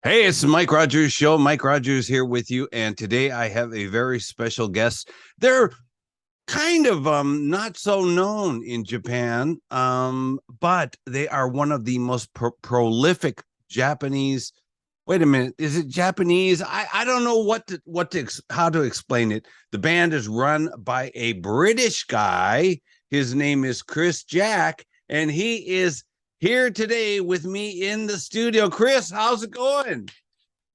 Hey, it's the Mike Rogers Show. Mike Rogers here with you, and today I have a very special guest. They're kind of not so known in Japan, but they are one of the most prolific Japanese. Wait a minute, is it Japanese? I don't know how to explain it. The band is run by a British guy. His name is Chris Jack, and he is here today with me in the studio. Chris, how's it going?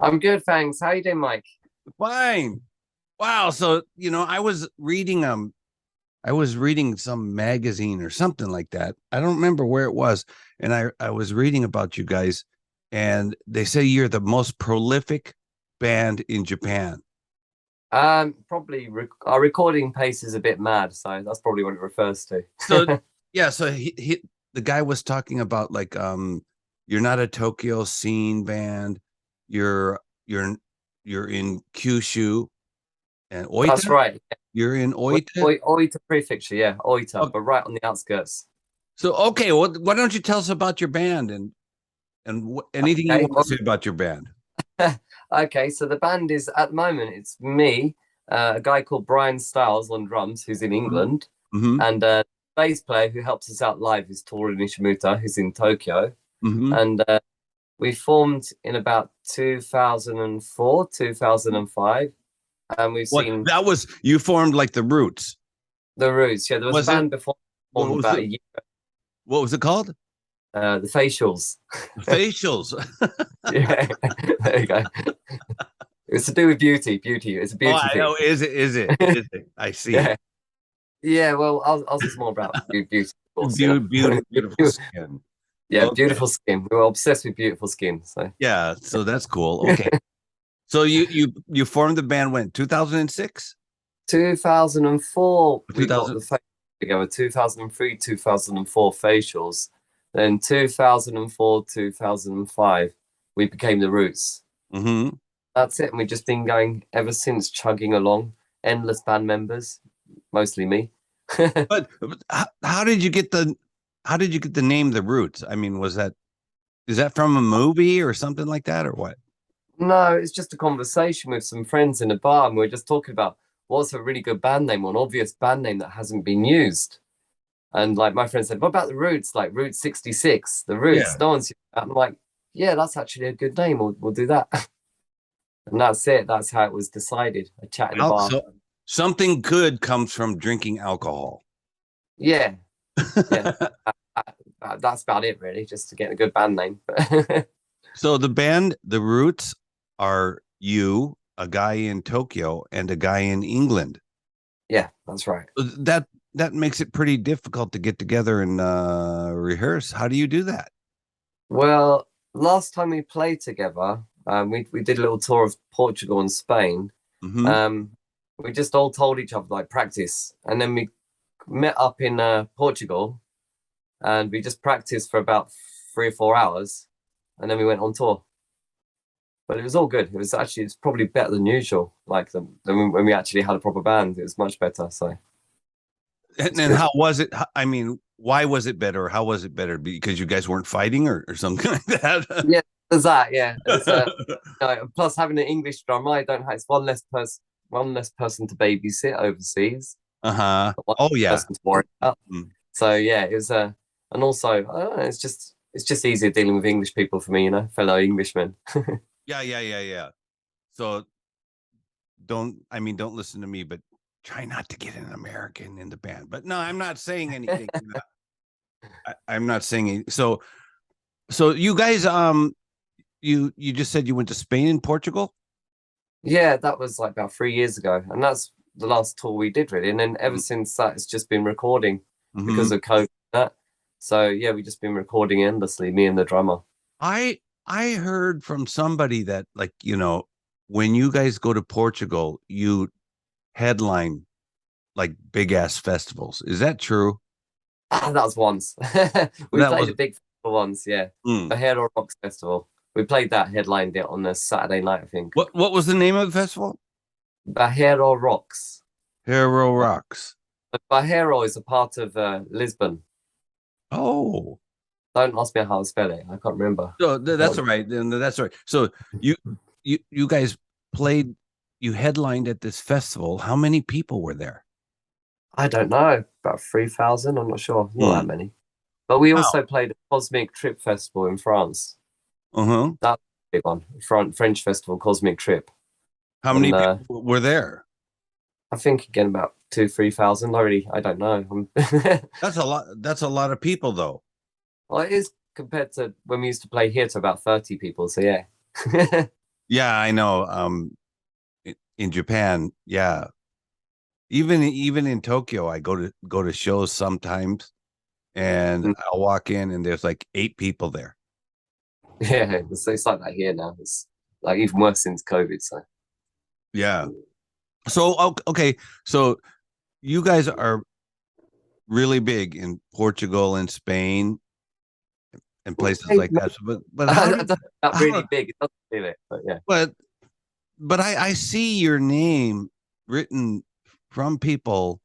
I'm good, thanks. How you doing, Mike? Fine. Wow. So, I was reading some magazine or something like that. I don't remember where it was. And I was reading about you guys, and they say you're the most prolific band in Japan. Probably our recording pace is a bit mad, so that's probably what it refers to. So yeah, so the guy was talking about like you're not a Tokyo scene band, you're in Kyushu and Oita. That's right. You're in Oita. Oita prefecture, yeah, Oita, Oh. but right on the outskirts. So okay, well, why don't you tell us about your band and anything you want to say about your band? Okay, so the band is at the moment it's me, a guy called Brian Styles on drums, who's in England, Mm-hmm. and bass player who helps us out live is Toru Nishimuta, who's in Tokyo. Mm-hmm. And we formed in about 2004, 2005. And we've seen that was you formed like the Roots. the Roots. Yeah, there was a band before formed about a year. What was it called? The Facials. Facials. Yeah, there you go. It's to do with beauty. It's a beauty I thing. know. Is it? I see. Yeah, well, ours is more about beauty. Of course, Beautiful skin. Yeah, Okay. beautiful skin. We're obsessed with beautiful skin. So Yeah, so that's cool. Okay. So you formed the band when? 2006? 2004, we 2000. got the facials together. 2003, 2004 facials. Then 2004, 2005, we became the Roots. Mm-hmm. That's it, and we've just been going ever since, chugging along. Endless band members, mostly me. But how did you get the name The Roots? I mean, is that from a movie or something like that, or what? No, it's just a conversation with some friends in a bar, and we're just talking about what's a really good band name or an obvious band name that hasn't been used. And like my friend said, what about the Roots? Like Route 66, the Roots. Yeah. No one's. I'm like, yeah, that's actually a good name. We'll do that. And that's it. That's how it was decided. A chat in a bar. So something good comes from drinking alcohol. Yeah. That's about it, really. Just to get a good band name. So the band, The Roots, are you, a guy in Tokyo, and a guy in England. Yeah, that's right. That makes it pretty difficult to get together and rehearse. How do you do that? Well, last time we played together, we did a little tour of Portugal and Spain. Mm-hmm. We just all told each other like practice, and then we met up in Portugal, and we just practiced for about 3 or 4 hours, and then we went on tour. But it was all good. It's probably better than usual. Like than when we actually had a proper band, it was much better. So. And how was it? I mean, why was it better? How was it better? Because you guys weren't fighting or something like that? Yeah, there's that. Yeah. Plus, having an English drummer, I don't have. It's one less person to babysit overseas. Uh-huh. Oh yeah. To worry about. So yeah, it was and also I don't know, it's just easier dealing with English people for me, fellow Englishmen. Yeah. So don't listen to me, but try not to get an American in the band. But no, I'm not saying anything. I'm not saying anything. So you guys, you just said you went to Spain and Portugal? Yeah, that was like about 3 years ago, and that's the last tour we did, really. And then ever since that, it's just been recording because of COVID. So yeah, we've just been recording endlessly, me and the drummer. I heard from somebody that, like, when you guys go to Portugal, you headline like big ass festivals. Is that true? That was once. We played a big festival once, yeah. The Hero Rocks Festival. We played that, headlined it on a Saturday night, I think. What was the name of the festival? Bahero Rocks. Hero Rocks. Bahero is a part of Lisbon. Oh. Don't ask me how to spell it. I can't remember. So that's all right. That's all right. So you guys played, you headlined at this festival. How many people were there? I don't know. About 3,000. I'm not sure. Not that many. But we also played a Cosmic Trip Festival in France. Uh-huh. That's a big one. French festival, Cosmic Trip. How many people were there? I think again about 2,000-3,000. I don't know. That's a lot. That's a lot of people, though. Well, it is compared to when we used to play here to about 30 people. So yeah. Yeah, I know. In Japan, yeah. Even in Tokyo, I go to shows sometimes, and I'll walk in and there's like 8 people there. Yeah, it's like that here now. It's like even worse since COVID. So yeah. So okay, so you guys are really big in Portugal and Spain and places like that. So, but not really big. It doesn't feel it, but yeah. But I see your name written from people,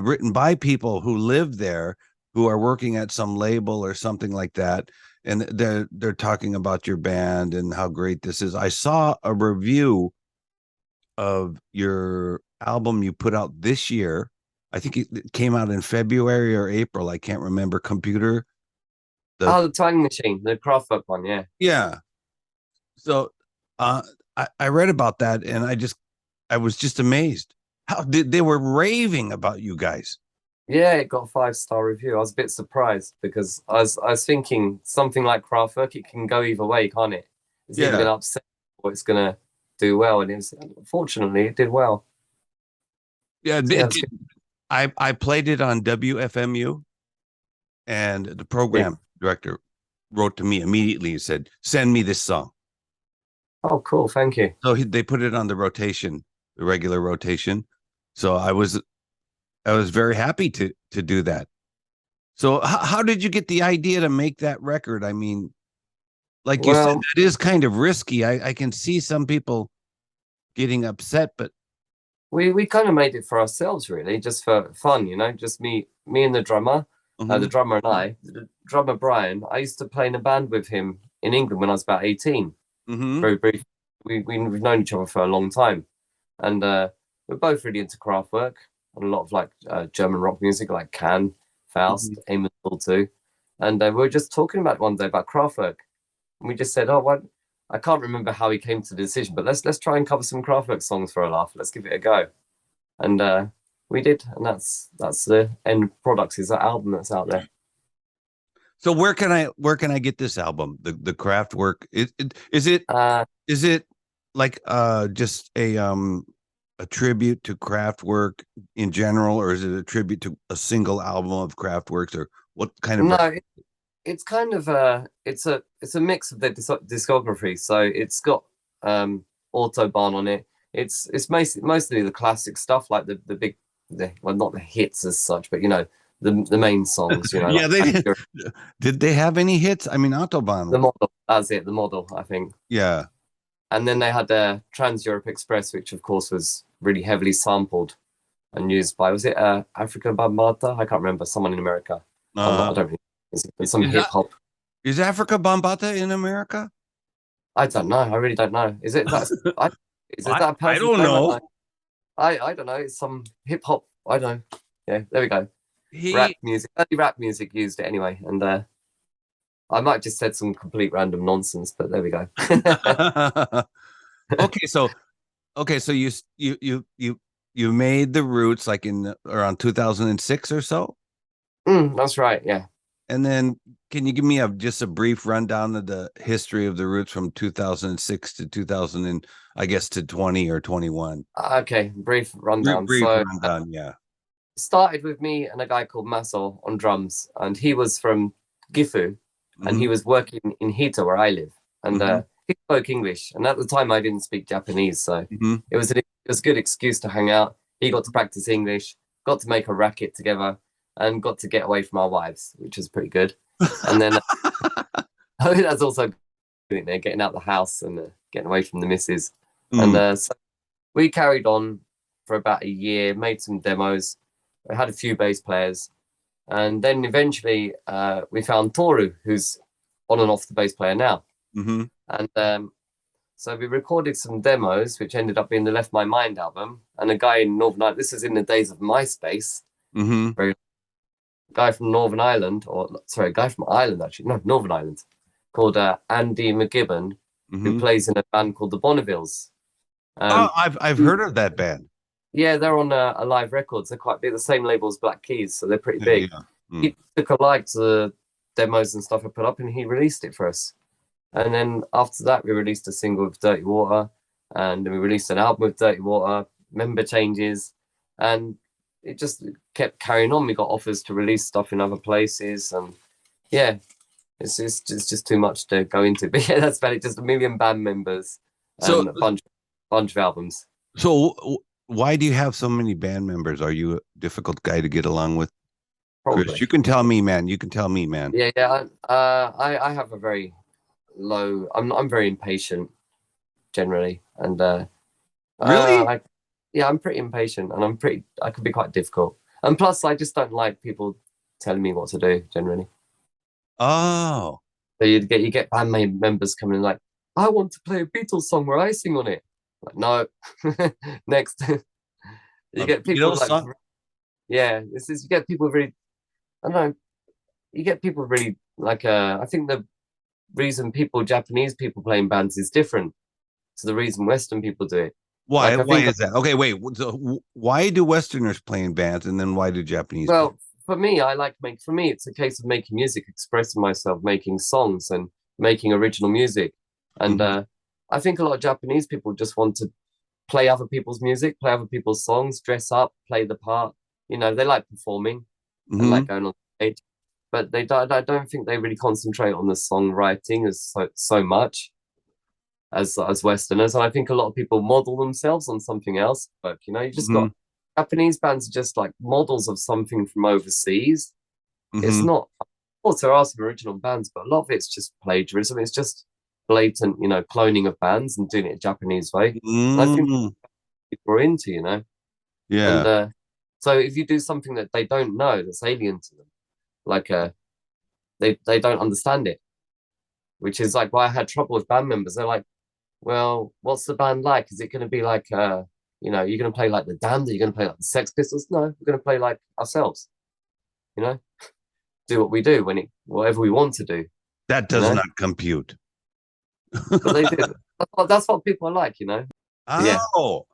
written by people who live there, who are working at some label or something like that, and they're talking about your band and how great this is. I saw a review of your album you put out this year. I think it came out in February or April. I can't remember. Computer. The Time Machine, the Kraftwerk one, yeah. Yeah. So I read about that and I was just amazed. How they were raving about you guys. Yeah, it got a 5-star review. I was a bit surprised because I was thinking something like Kraftwerk, it can go either way, can't it? It's either going to upset or it's going to do well, and fortunately it did well. Yeah, I played it on WFMU, and the program director wrote to me immediately and said, "Send me this song." Oh, cool! Thank you. So they put it on the rotation, the regular rotation. So I was very happy to do that. So how did you get the idea to make that record? I mean, like you said, it is kind of risky. I can see some people getting upset, but we kind of made it for ourselves, really, just for fun, just me and the drummer, the drummer and I. The drummer Brian, I used to play in a band with him in England when I was about 18. Very brief. We've known each other for a long time, and we're both really into Kraftwerk and a lot of like German rock music, like Can, Faust, Amos too. And we were just talking about one day about Kraftwerk, and we just said, "Oh, what?" I can't remember how he came to the decision, but let's try and cover some Kraftwerk songs for a laugh. Let's give it a go, and we did, and that's the end product. Is that album that's out there? So where can I get this album? The Kraftwerk is it like just a tribute to Kraftwerk in general, or is it a tribute to a single album of Kraftwerks, or what kind of? No, it's kind of it's a mix of the discography. So it's got Autobahn on it. It's mostly the classic stuff, like the big, well, not the hits as such, but the main songs. Yeah, like did they have any hits? I mean, Autobahn. The Model, that's it. The Model, I think. Yeah. And then they had Trans Europe Express, which of course was really heavily sampled and used by, was it Africa Bambata? I can't remember, someone in America. I don't know. It's some hip hop. Is Africa Bambata in America? I don't know. I really don't know. Is it that? I don't know. I don't know. It's some hip hop. I don't know. Yeah, there we go. Rap music. Only rap music used it anyway, and I might have just said some complete random nonsense, but there we go. Okay, so you made the Roots like in around 2006 or so. That's right. Yeah. And then, can you give me just a brief rundown of the history of the Roots from 2006 to 2000 and I guess to 20 or 21? Okay, brief rundown. Rundown, yeah. Started with me and a guy called Maso on drums, and he was from Gifu, and he was working in Hita where I live, and he spoke English, and at the time I didn't speak Japanese, so it was a good excuse to hang out. He got to practice English, got to make a racket together, and got to get away from our wives, which was pretty good. And then I think that's also good, getting out the house and getting away from the missus. And so we carried on for about a year, made some demos. We had a few bass players, And then eventually we found Toru, who's on and off the bass player now. Mm-hmm. And so we recorded some demos, which ended up being the Left My Mind album. And a guy in Northern Ireland, this is in the days of MySpace, Mm-hmm. guy from Northern Ireland, a guy from Ireland, actually, no, Northern Ireland, called Andy McGibbon, who plays in a band called the Bonnevilles. I've heard of that band. Yeah, they're on a Live Records. They're quite big, the same label as Black Keys, so they're pretty big. Yeah. Mm. He took a like to the demos and stuff I put up, and he released it for us. And then after that, we released a single with Dirty Water, and then we released an album with Dirty Water, member changes, and it just kept carrying on. We got offers to release stuff in other places, and yeah, it's just too much to go into. But yeah, that's about it. Just a million band members, So- and a bunch of albums. So why do you have so many band members? Are you a difficult guy to get along with? Probably. Chris, you can tell me, man. You can tell me, man. Yeah. I have a very low. I'm very impatient generally, and Really? I'm pretty impatient, and I can be quite difficult. And plus, I just don't like people telling me what to do generally. Oh, So you get band members coming in like, I want to play a Beatles song where I sing on it. Like, no, next. You A get people Beatles like, song? yeah, you get people really, I don't know, you get people really like, I think the reason Japanese people play in bands is different to the reason Western people do it. why? Like, I Why think- is that? Okay, wait. So why do Westerners play in bands, and then why do Japanese? Well, for me, it's a case of making music, expressing myself, making songs and making original music. And I think a lot of Japanese people just want to play other people's music, play other people's songs, dress up, play the part. You know, they like performing and Mhm. like going on stage, but I don't think they really concentrate on the songwriting as so much as Westerners. And I think a lot of people model themselves on something else. But you know, you just got Japanese bands are just like models of something from overseas. It's Mhm. not. Of course, there are some original bands, but a lot of it's just plagiarism. It's just blatant, you know, cloning of bands and doing it a Japanese way. And I think Mm. people are into, you know. Yeah. And so if you do something that they don't know, that's alien to them, like they don't understand it, which is like why I had trouble with band members. They're like, well, what's the band like? Is it going to be like, you know, you're going to play like the Damned? Are you going to play like the Sex Pistols? No, we're going to play like ourselves, you know, do what we do whatever we want to do. That does know? not compute. But they do. That's what people are like, you know. Yeah. Oh.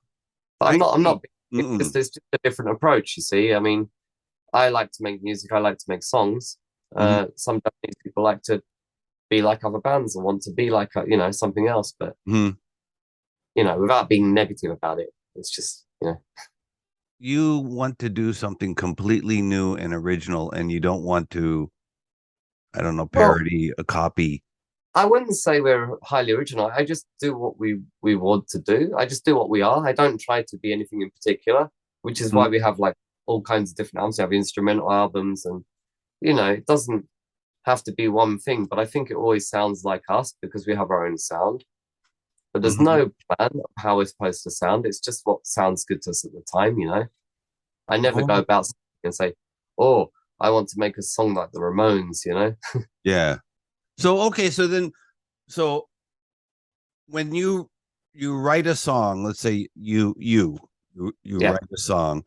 But I'm not. Mm-mm. It's just a different approach, you see. I mean, I like to make music. I like to make songs. Some Japanese people like to be like other bands and want to be like, you know, something else. But, Mhm. you know, without being negative about it, it's just, you know. You want to do something completely new and original, and you don't want to, I don't know, parody, a copy. I wouldn't say we're highly original. I just do what we want to do. I just do what we are. I don't try to be anything in particular, which is why we have like all kinds of different albums. We have instrumental albums, and you know, it doesn't have to be one thing, but I think it always sounds like us because we have our own sound. But there's no plan of how we're supposed to sound. It's just what sounds good to us at the time, you know. I never go about something and say, "Oh, I want to make a song like the Ramones," you know. Yeah. So okay, so when you write a song, let's say you Yeah. write a song,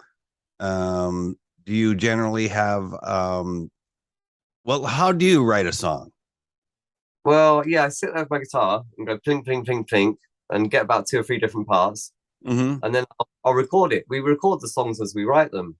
do you generally have well, how do you write a song? Well, yeah, I sit there with my guitar and go plink, plink, plink, plink, and get about 2 or 3 different parts, Mm-hmm. and then I'll record it. We record the songs as we write them,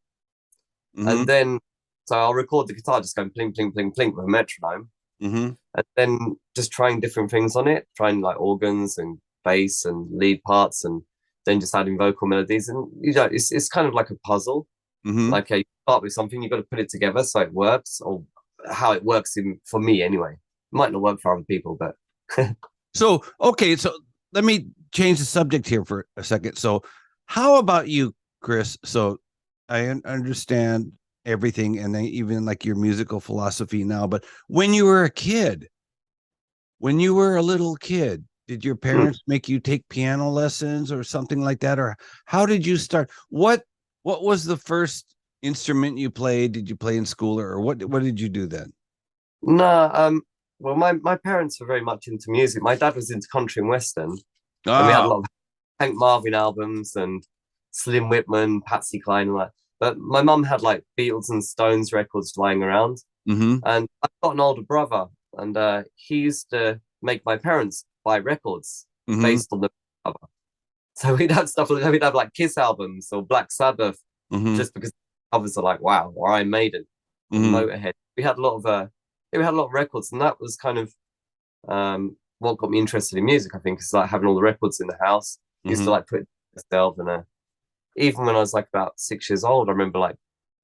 Mm-hmm. and then so I'll record the guitar just going plink, plink, plink, plink with a metronome, Mm-hmm. and then just trying different things on it, trying like organs and bass and lead parts, and then just adding vocal melodies. And you know, it's kind of like a puzzle. Mm-hmm. Like you start with something, you've got to put it together so it works, or how it works for me anyway. It might not work for other people, but So okay, so let me change the subject here for a second. So how about you, Chris? So I understand everything, and then even like your musical philosophy now, but when you were a little kid, did your parents make you take piano lessons or something like that? Or how did you start? What was the first instrument you played? Did you play in school, or what did you do then? No, well, my parents were very much into music. My dad was into country and western, and we had a lot of Hank Marvin albums and Slim Whitman, Patsy Cline, and that. But my mum had like Beatles and Stones records lying around. Mm-hmm. And I've got an older brother, and he used to make my parents buy records based on the cover. So we'd have stuff, we'd have like Kiss albums or Black Sabbath, just because the covers are like, wow, or Iron Maiden, Motorhead. We had a lot of records, and that was kind of what got me interested in music. I think is like having all the records in the house. Used to like put it myself, and even when I was like about 6 years old, I remember like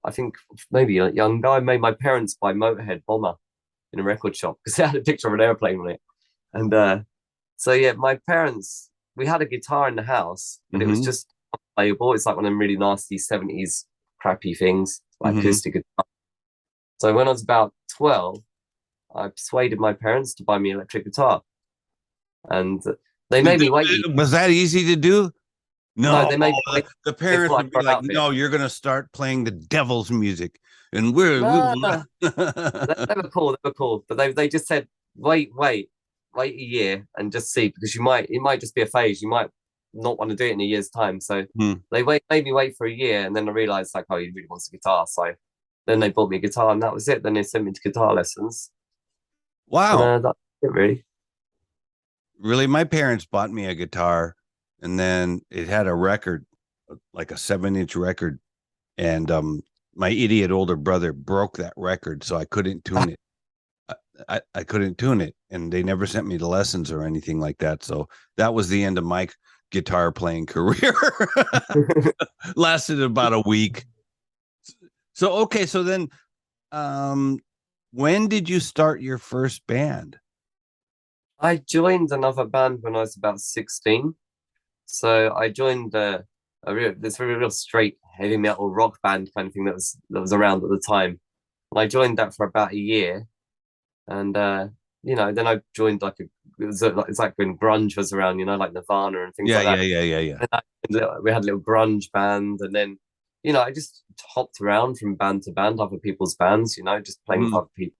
I think maybe a young guy made my parents buy Motorhead Bomber in a record shop because they had a picture of an airplane on it. And so yeah, my parents, we had a guitar in the house, but it was just unplayable. It's like one of them really nasty 70s crappy things, like acoustic guitar. So when I was about 12, I persuaded my parents to buy me an electric guitar. And they made me wait. Was that easy to do? No, they made the parents would be like, no, you're going to start playing the devil's music. And we're... they were cool, But they just said, wait a year and just see, because it might just be a phase. You might not want to do it in a year's time. So they made me wait for a year, and then I realized like, oh, he really wants a guitar. So then they bought me a guitar, and that was it. Then they sent me to guitar lessons. Wow. And, that's it, really. Really, my parents bought me a guitar, and then it had a record, like a 7-inch record, and my idiot older brother broke that record, so I couldn't tune it. I couldn't tune it, and they never sent me to lessons or anything like that. So that was the end of my guitar playing career. Lasted about a week. So okay, so then when did you start your first band? I joined another band when I was about 16. So I joined this real straight heavy metal rock band kind of thing that was around at the time. And I joined that for about a year. And then I joined it's like when grunge was around, like Nirvana and things like that. Yeah. We had a little grunge band, and then I just hopped around from band to band, other people's bands, just playing with other people.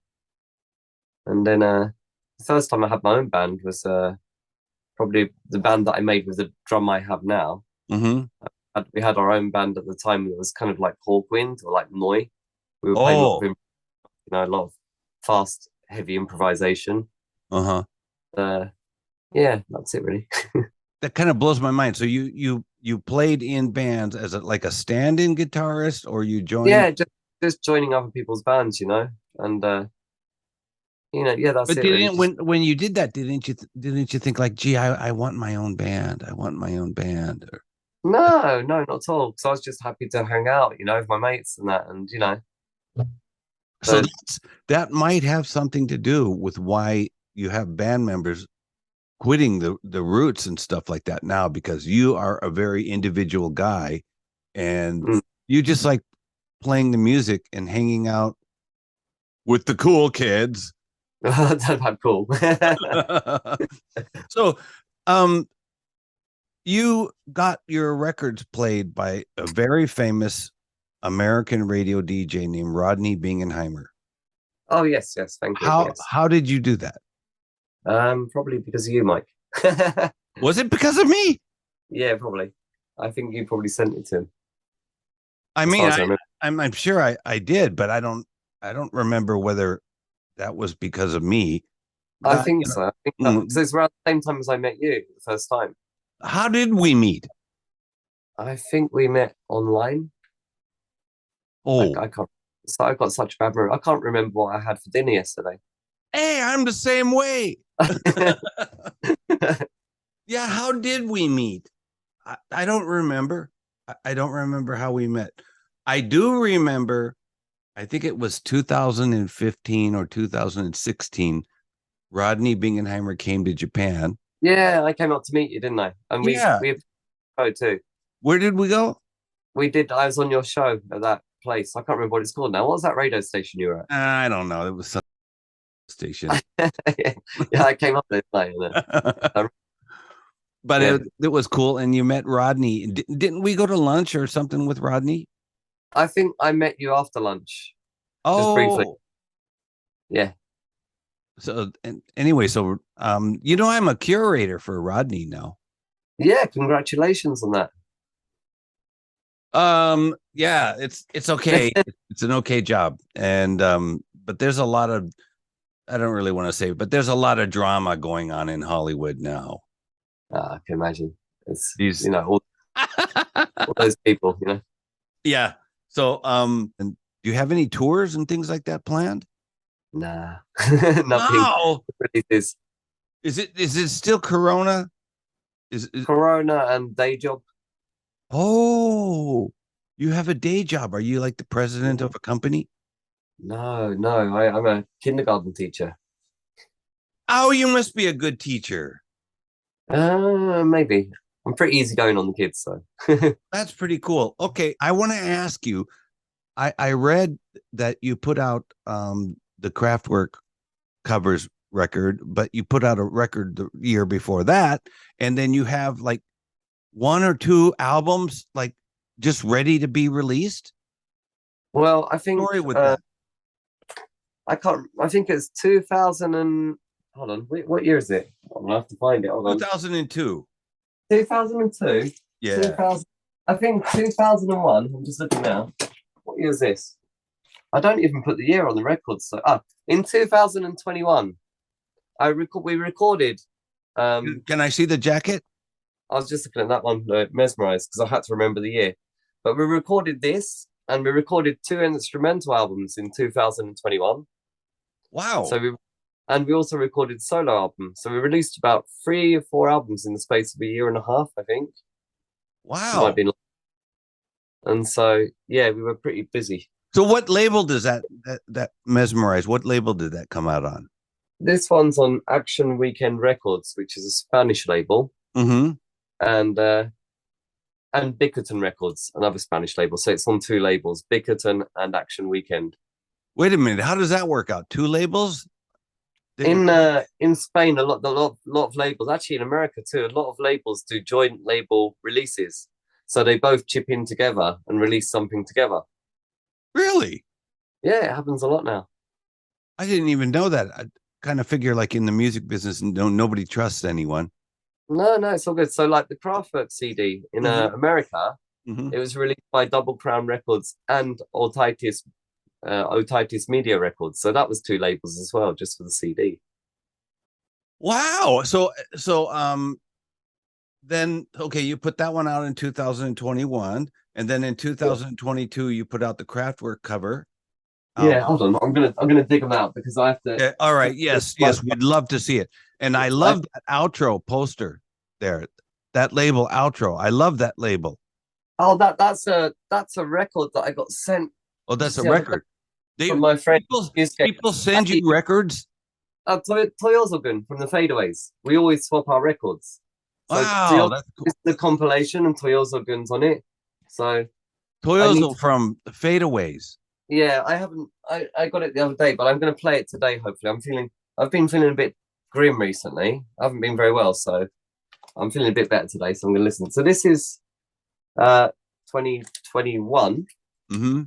And then the first time I had my own band was probably the band that I made with the drum I have now. We had our own band at the time that was kind of like Hawkwind or like Noi. We were playing a lot of fast, heavy improvisation. Yeah, that's it really. That kind of blows my mind. So you played in bands as a stand-in guitarist, or you joined? Yeah, just joining other people's bands, and that's but it. But when you did that, didn't you think like, gee, I want my own band. I want my own band. Or... No, not at all. Because I was just happy to hang out, with my mates and that, and So that might have something to do with why you have band members quitting the roots and stuff like that now, because you are a very individual guy, and you just like playing the music and hanging out with the cool kids. That's not cool. So, you got your records played by a very famous American radio DJ named Rodney Bingenheimer. Oh yes, thank you. How did you do that? Probably because of you, Mike. Was it because of me? Yeah, probably. I think you probably sent it to him. I mean, I'm sure I did, but I don't remember whether that was because of me. I think so. I think because it's around the same time as I met you the first time. How did we meet? I think we met online. Oh, I can't. So I've got such a bad memory. I can't remember what I had for dinner yesterday. Hey, I'm the same way. Yeah, how did we meet? I don't remember. I don't remember how we met. I do remember, I think it was 2015 or 2016, Rodney Bingenheimer came to Japan. Yeah, I came up to meet you, didn't I? And we have show too. Where did we go? We did. I was on your show at that place. I can't remember what it's called now. What was that radio station you were at? I don't know. It was some station. Yeah, I came up there. But it was cool. And you met Rodney. Didn't we go to lunch or something with Rodney? I think I met you after lunch. Oh, briefly. Yeah. So anyway, so I'm a curator for Rodney now. Yeah, congratulations on that. Yeah, it's okay. It's an okay job. And but there's a lot of, I don't really want to say, but there's a lot of drama going on in Hollywood now. I can imagine. It's all those people, Yeah. So and do you have any tours and things like that planned? Nah. Nothing. Wow. Is it still Corona? Is Corona and day job? Oh, you have a day job. Are you like the president of a company? No, I'm a kindergarten teacher. Oh, you must be a good teacher. Maybe. I'm pretty easygoing on the kids, so. That's pretty cool. Okay, I want to ask you, I read that you put out the Kraftwerk covers record, but you put out a record the year before that, and then you have like 1 or 2 albums like just ready to be released. Well, I think story with that. I think it's 2000 and hold on, what year is it? I'm gonna have to find it. Hold on. 2002. 2002. Yeah. 2000, I think 2001. I'm just looking now. What year is this? I don't even put the year on the record. So in 2021, we recorded. Can I see the jacket? I was just looking at that one, mesmerized, because I had to remember the year. But we recorded this, and we recorded 2 instrumental albums in 2021. Wow. So we also recorded solo albums. So we released about 3 or 4 albums in the space of a year and a half, I think. Wow. And so, yeah, we were pretty busy. So what label does that Mesmerize? What label did that come out on? This one's on Action Weekend Records, which is a Spanish label. Mm-hmm. And Bickerton Records, another Spanish label. So it's on 2 labels, Bickerton and Action Weekend. Wait a minute, how does that work out? 2 labels? In Spain, a lot of labels, actually in America too, a lot of labels do joint label releases. So they both chip in together and release something together. Really? Yeah, it happens a lot now. I didn't even know that. I kind of figure like in the music business, nobody trusts anyone. No, it's all good. So like the Kraftwerk CD in America, it was released by Double Crown Records and Otitis Media Records. So that was 2 labels as well, just for the CD. Wow. So then, okay, you put that one out in 2021, and then in 2022, you put out the Kraftwerk cover. Yeah, hold on. I'm gonna dig them out because I have to. Yeah, all right. Yes, we'd love to see it. And I love that outro poster there. That label outro. I love that label. Oh, that's a record that I got sent. Oh, that's a record. From my friend. People send you records. Toyozogun from the Fadeaways. We always swap our records. So wow, that's cool. It's the compilation and Toyozogun's on it. So Toyozo from the Fadeaways. Yeah, I got it the other day, but I'm going to play it today. Hopefully, I've been feeling a bit grim recently. I haven't been very well, so I'm feeling a bit better today. So I'm going to listen. So this is 2021. Mm-hmm.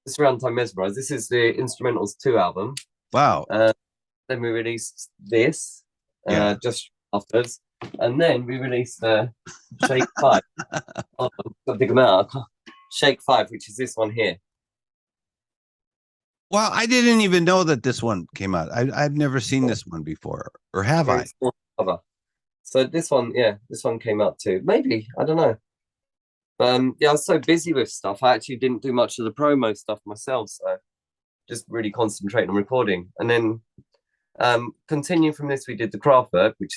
This Round Time Mesmerize. This is the Instrumentals 2 album. Wow. Then we released this just afterwards, and then we released Shake 5. I've got to dig them out. Shake 5, which is this one here. Wow, I didn't even know that this one came out. I've never seen this one before, or have I? So this one came out too. Maybe, I don't know. But I was so busy with stuff. I actually didn't do much of the promo stuff myself, so just really concentrating on recording. And then continuing from this, we did the Kraftwerk, which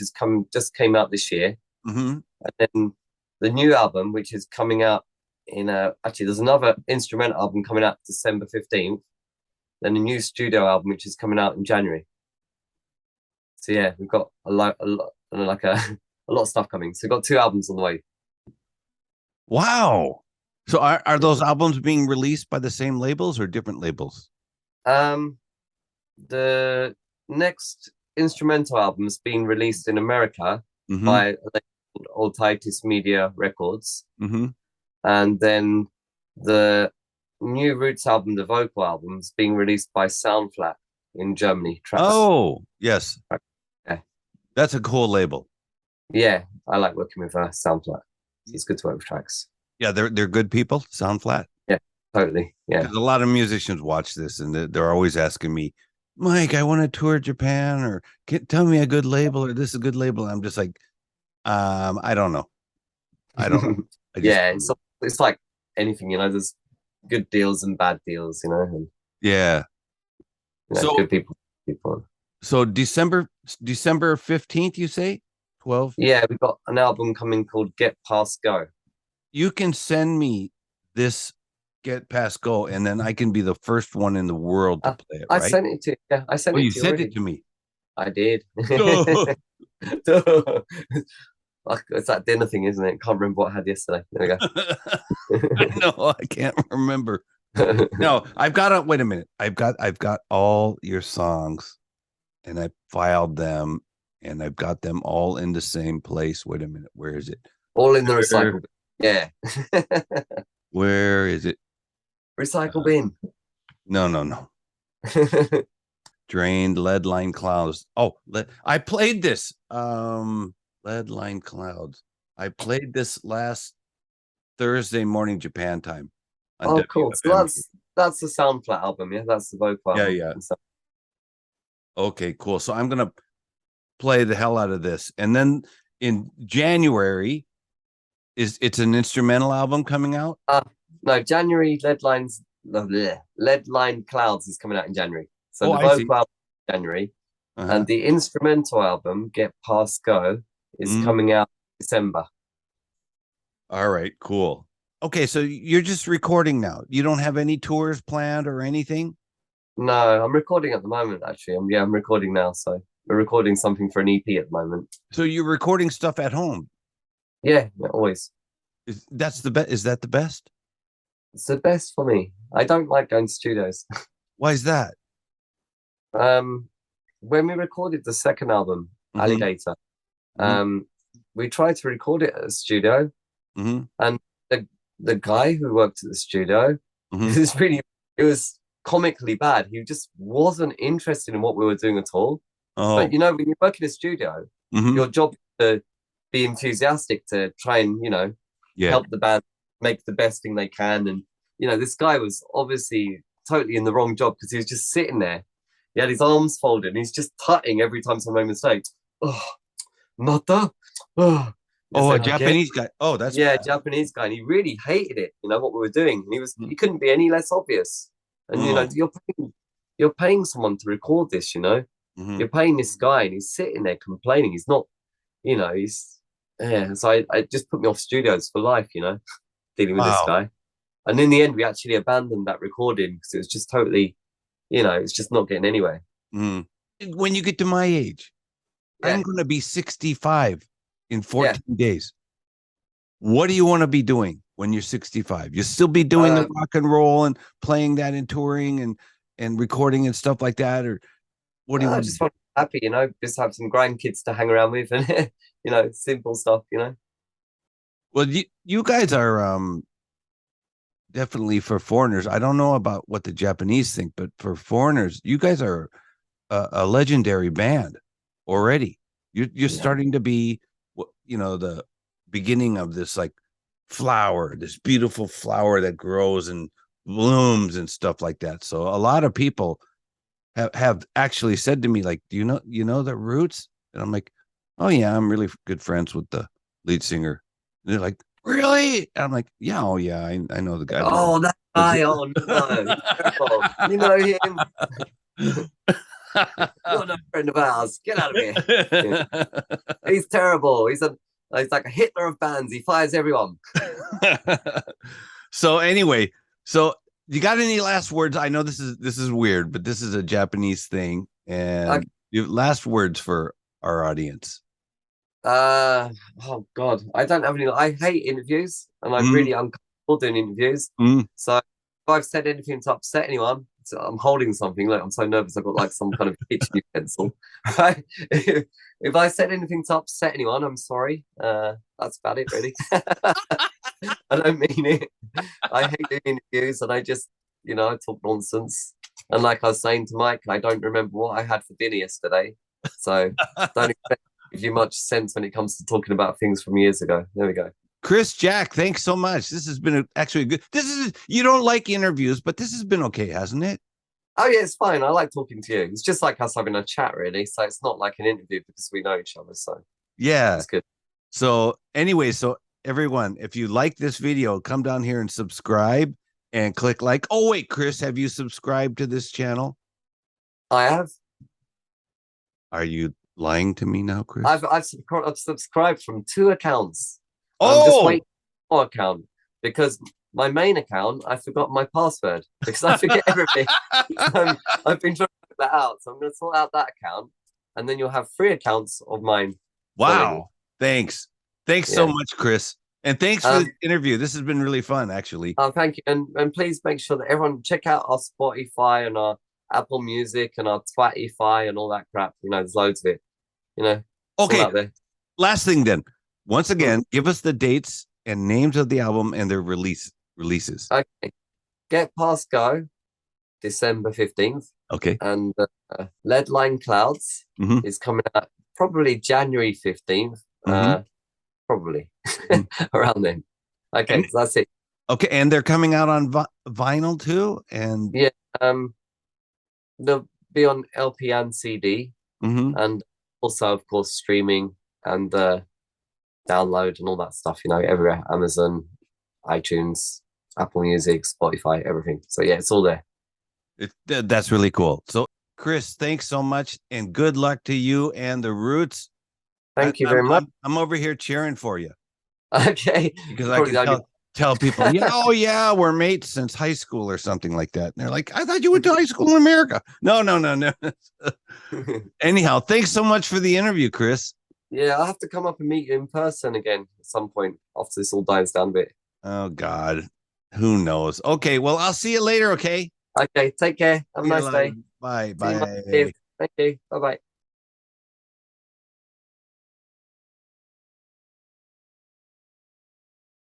just came out this year. Mm-hmm. And then the new album, which is coming out in actually there's another instrumental album coming out December 15th. Then a new studio album, which is coming out in January. So yeah, we've got a lot of stuff coming. So we've got 2 albums on the way. Wow. So are those albums being released by the same labels or different labels? The next instrumental album is being released in America by a label called Otitis Media Records. Mm-hmm. And then the new Roots album, the vocal album, is being released by Soundflat in Germany. Tracks. Oh, yes. Yeah. That's a cool label. Yeah, I like working with Soundflat. It's good to work with Tracks. Yeah, they're good people, Soundflat. Yeah, totally. Yeah. A lot of musicians watch this and they're always asking me, Mike, I want to tour Japan, or tell me a good label, or this is a good label. I'm just like, I don't know. Yeah, it's like anything, there's good deals and bad deals, and, yeah. So good people. So December 15th, you say? 12? Yeah, we've got an album coming called Get Past Go. You can send me this Get Past Go, and then I can be the first one in the world to play it, right? I sent it to you. Yeah, I sent it to you. You sent it to me. I did. It's that dinner thing, isn't it? Can't remember what I had yesterday. There we go. No, I can't remember. No, wait a minute. I've got all your songs, and I filed them, and I've got them all in the same place. Wait a minute. Where is it? All in the recycle bin. Yeah. Where is it? Recycle bin. No. Drained lead line clouds. Oh, I played this. Lead line clouds. I played this last Thursday morning Japan time. Oh, cool. So that's the Soundflat album, yeah? That's the vocal album. Yeah. Okay, cool. So I'm gonna play the hell out of this. And then in January, it's an instrumental album coming out? No, January Lead Line Clouds is coming out in January. So the vocal album is January. And the instrumental album, Get Past Go, is coming out in December. All right, cool. Okay, so you're just recording now. You don't have any tours planned or anything? No, I'm recording at the moment, actually. I'm recording now. So we're recording something for an EP at the moment. So you're recording stuff at home? Yeah, always. Is that the best? It's the best for me. I don't like going to studios. Why is that? When we recorded the second album, Alligator, we tried to record it at a studio, and the guy who worked at the studio, it was comically bad. He just wasn't interested in what we were doing at all. Oh. But when you work in a studio, your job is to be enthusiastic, to try and help the band make the best thing they can. And this guy was obviously totally in the wrong job, because he was just sitting there. He had his arms folded and he's just tutting every time someone made a mistake. Oh, mata. Oh, a Japanese guy. Oh, that's bad. Japanese guy. And he really hated it, what we were doing. And he couldn't be any less obvious. And you're paying someone to record this, You're paying this guy and he's sitting there complaining. He's not, so I just put me off studios for life, dealing with this guy. And in the end, we actually abandoned that recording because it was just totally, it's just not getting anywhere. When you get to my age, I'm going to be 65 in 14 days. What do you want to be doing when you're 65? You still be doing the rock and roll and playing that and touring and recording and stuff like that? Or what do you want? I just want to be happy, just have some grandkids to hang around with and, simple stuff, Well, you guys are definitely, for foreigners. I don't know about what the Japanese think, but for foreigners, you guys are a legendary band already. You're starting to be, the beginning of this flower, this beautiful flower that grows and blooms and stuff like that. So a lot of people have actually said to me, do you know the Roots? And I'm like, oh yeah, I'm really good friends with the lead singer. And they're like, really? And I'm like, yeah, I know the guy. Oh, that guy! Oh no, you know him. You're no friend of ours. Get out of here. He's terrible. He's like a Hitler of bands. He fires everyone. So anyway, you got any last words? I know this is weird, but this is a Japanese thing, and you have last words for our audience. Oh God, I don't have any. I hate interviews, and I'm really uncomfortable doing interviews. So if I've said anything to upset anyone, I'm holding something. I'm so nervous. I've got some kind of kitchen pencil. Right? If I said anything to upset anyone, I'm sorry. That's about it, really. I don't mean it. I hate doing interviews, and I just, I talk nonsense. And like I was saying to Mike, I don't remember what I had for dinner yesterday, so don't expect to give you much sense when it comes to talking about things from years ago. There we go. Chris, Jack, thanks so much. This has been actually good. You don't like interviews, but this has been okay, hasn't it? Oh yeah, it's fine. I like talking to you. It's just like us having a chat, really. So it's not like an interview because we know each other. So yeah, it's good. So anyway, everyone, if you like this video, come down here and subscribe and click like. Oh wait, Chris, have you subscribed to this channel? I have. Are you lying to me now, Chris? I've subscribed from 2 accounts. Oh, I'm just waiting for my account because my main account, I forgot my password because I forget everything. I've been trying to work that out. So I'm going to sort out that account and then you'll have 3 accounts of mine. Wow. Thanks so much, Chris. And thanks for the interview. This has been really fun, actually. Thank you. And please make sure that everyone check out our Spotify and our Apple Music and our Spotify and all that crap. There's loads of it. Okay. Out there. Last thing then. Once again, give us the dates and names of the album and their releases. Okay. Get Past Go, December 15th. Okay. And Lead Line Clouds is coming out probably January 15th. Probably around then. Okay, so that's it. Okay, and they're coming out on vinyl too? And yeah, they'll be on LP and CD. And also, of course, streaming and download and all that stuff, everywhere. Amazon, iTunes, Apple Music, Spotify, everything. So yeah, it's all there. That's really cool. So Chris, thanks so much and good luck to you and the Roots. Thank you very much. I'm over here cheering for you. Okay. Because I can tell people, oh yeah, we're mates since high school or something like that. And they're like, I thought you went to high school in America. No. Anyhow, thanks so much for the interview, Chris. Yeah, I'll have to come up and meet you in person again at some point after this all dies down a bit. Oh God, who knows? Okay, well, I'll see you later, okay? Okay, take care. Have a nice day. Bye. Thank you. Bye-bye.